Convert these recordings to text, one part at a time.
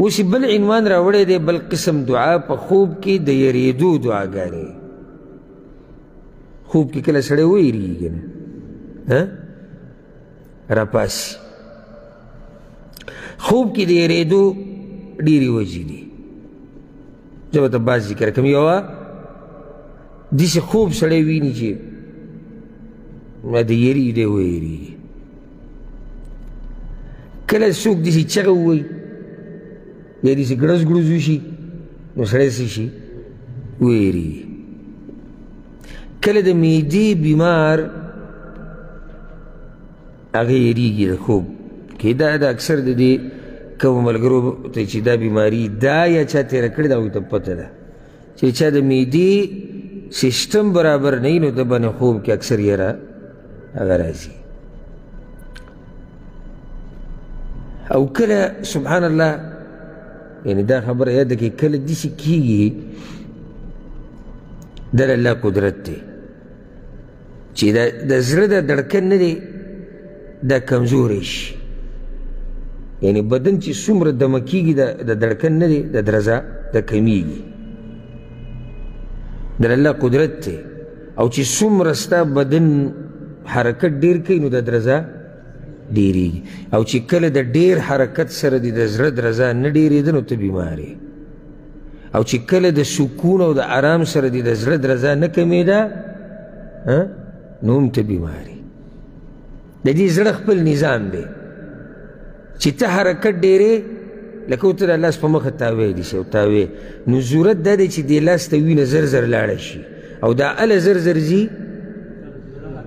اوس بل عنوان راوړی دی، بل قسم دعا په خوب کې د یریدو دعاګانې. خوب کې کله سړی ویریږي که نه راپاسي. خوب کې د یریدو ډېرې وجې دي، زه به ته بعض ذکر کوم. یوه داسې خوب سړی ویني چې د یري دی ویریږي. کله څوک داسې چغه ووایي یا داسې ګړز ګړز وشي نو سړی څه شي ویریږي. کله د معدې بیمار هغه یریږي د خوب کې. دا اکثر د دې کومو ملګرو ته چې دا بیماري دا یا چا تېره کړې ده هغوی ته پته ده چې چا د معدې سیسټم برابر نه وي نو د باندې خوب کې اکثر یره هغه راځي. او کله سبحان الله یعنی دا خبره یاده کې کله داسې کېږي دا د الله قدرت دی چې د زړه د دړکن نه دی دا کمزوری شي. یعنی بدن چې څومره دمه کېږي د دړکن نه دی د درزه د کمیږي. د الله قدرت دی. او چې څومره ستا بدن حرکت ډېر کوي نو د درزه ډېرېږي. او چې کله د ډېر حرکت سره د زړه درزه نه ډېرېده نو ته بیمار یې. او چې کله د سکون او د آرام سره د زړه درزه نه کمېده نو هم ته بیمار یې. د دې زړه خپل نظام دی چې ته حرکت ډېرې لکه ته د لاس په مخه تاوی دي او تاوی نو ضرورت دا دی چې دې لاس ته وینه زر زر لاړه شي او دا اله زر زر ځي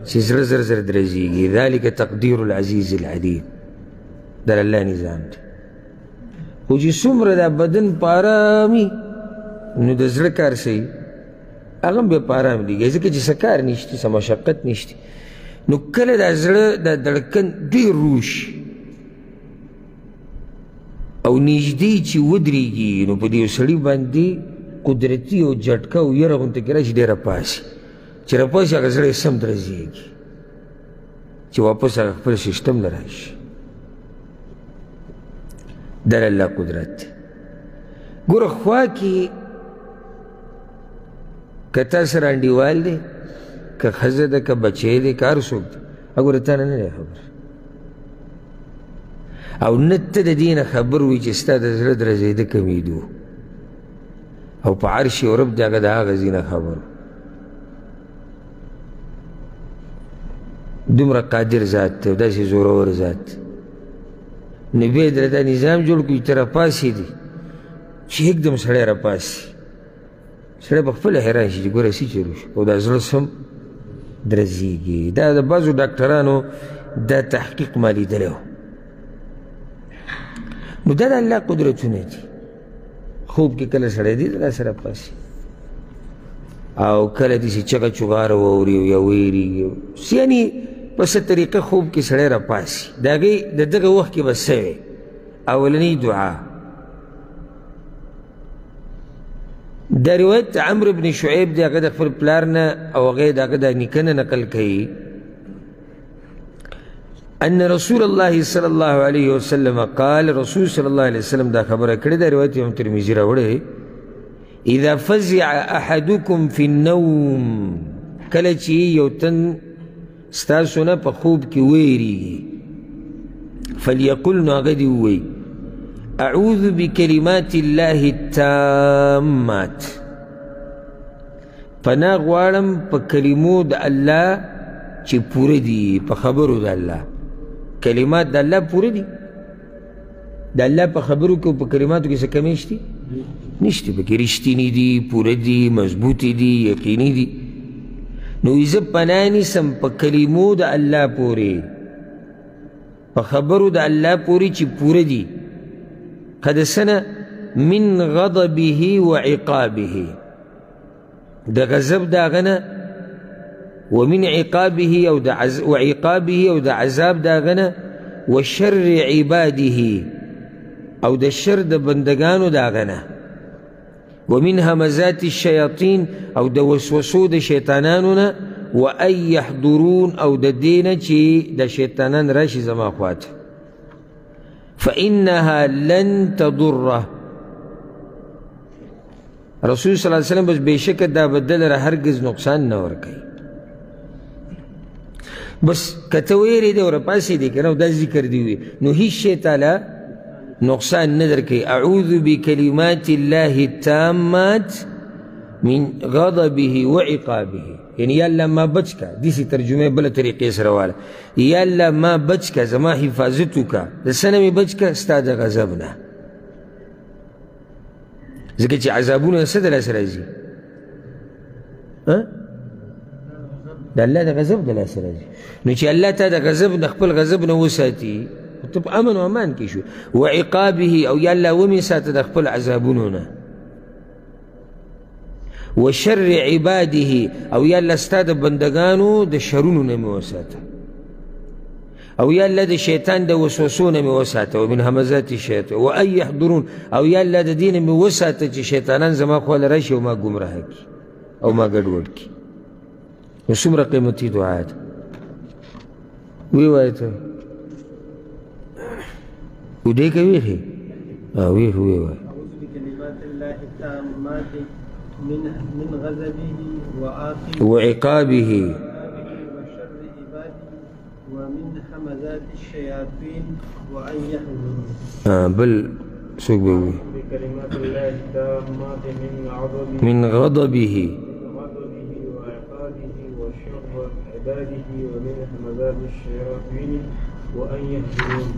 چې زړه زر زر درزېږي. ذلک تقدیر العزیز العلیم. دا د الله نظام دی. خو چې څومره دا بدن په ارامي نو د زړه کار صحیح هغه هم بیا په ارام دیږي ځکه چې څه کار نشته څه مشقت نشته. نو کله دا زړه دا دړکن ډېر روش او نږدې چې ودرېږي نو په دې یو سړي باندې قدرتي او جټکه او یره غونته کې راشي دی راپاسي. چې راپاسي هغه زړه یې سم درزېږي چې واپس هغه خپل سیسټم له راشي. دا د الله قدرت دی. ګوره خوا کې که تا سره انډیوال دی که ښځه ده که بچی دی که هر څوک دی ګوره تا نه دی خبر او نه ته د دې نه خبر وي چې ستا د زړه درزېده کمېدو او په عرش او رب دی هغه د هغه ځای نه خبر دومره قادر ذات دی او داسې زورور ذات نو بیا یې دله دا نظام جوړ کړي چې ته راپاسې دي چې یکدم سړی راپاسي سړی په خپله حیران شي چې ګوره څه چلو شو او دا زړه سم درزېږي. دا د بعضو ډاکټرانو دا تحقیق ما لیدلی و. نو دا د الله قدرتونه دي. خوب کې کله سړی دی د لاسه راپاسي او کله داسې چغه چغاره واوري یا ویرېږي یعنې په څه طریقه خوب کې سړی راپاسي. د هغې د دغه وخت کې به څه وی اولنۍ دعا. دا روایت عمرو بن شعیب دی هغه د خپل پلار نه او هغه د هغه د نیکه نه نقل کوي ان رسول الله صلی الله علیه وسلم قال رسول صلی الله علیه وسلم دا خبره کړې ده. روایت امام ترمذي راوړی اذا فزع احدکم فی النوم کله چې یو تن ستاسو نه په خوب کې ویریږي فلیقل نو هغه دې ووایي اعوذ بکلمات الله التامات پناه غواړم په کلمو د الله چې پوره دي په خبرو د الله. کلمات د الله پوره دي د الله په خبرو کې او په کلماتو کې څه کمی شته نشته پکې رښتیني دي پوره دي مضبوطې دي یقیني دي. نو زه پناه نیسم په کلمو د الله پورې په خبرو د الله پورې چې پوره دي قد سنه من غضبه وعقابه د غضب د هغه نه ومن عقابه او وعقابه او د عذاب د هغه نه وشر عباده او د شر د بندگانو د هغه نه ومن همزات الشیاطین او د وسوسو د شیطانانو نه وان یحضرون او د دې نه چې د شیطانان راشي زما خواته فإنها لن تضره. رسول صلی اللہ علیہ وسلم بس بیشک دا بدل را هرگز نقصان نہ ورکي. بس کته ویری دی ور پاسې دی کنه دا ذکر دی وي نو هیڅ شی تعالی نقصان نه درکوي. اعوذ بکلمات الله التامات من غضبه وعقابه. یعنی یا الله ما بچ کا دیسی ترجمه بل طریقې سره واله یا الله ما بچ کا زما حفاظت وکا د سنمې بچ کا ستا د غضب نه. ځکه چې عذابونه څه د لاسه راځي د الله د غضب د لاسه راځي. نو چې الله تا د غضب نه خپل غضب نه وساتي ته په امن و امان کې شو. وعقابه او یا الله ومې ساته د خپل عذابونو نه. وشر عباده او یا الله ستا د بندگانو د شرونو نه مې وساته. او یا الله د شیطان د وسوسو نه مې وساته. ومن همزات الشیطان وان یحضرون او یا الله د دې نه مې وساته چې شیطانان زما خواله راشي او ما ګمراه کړي او ما ګډوډ کړي. نو څومره قیمتي دعا ده. وی وایه ته ودې کوي ښې وی وایه أعوذ بكلمات الله التامات من غضبه وعقابه وشر عباده ومن همزات الشياطين وأن يحضرون. بل څوک به وي بكلمات الله التامات من غضبه وعقابه وشر عباده ومن همزات الشياطين وأن يحضرون.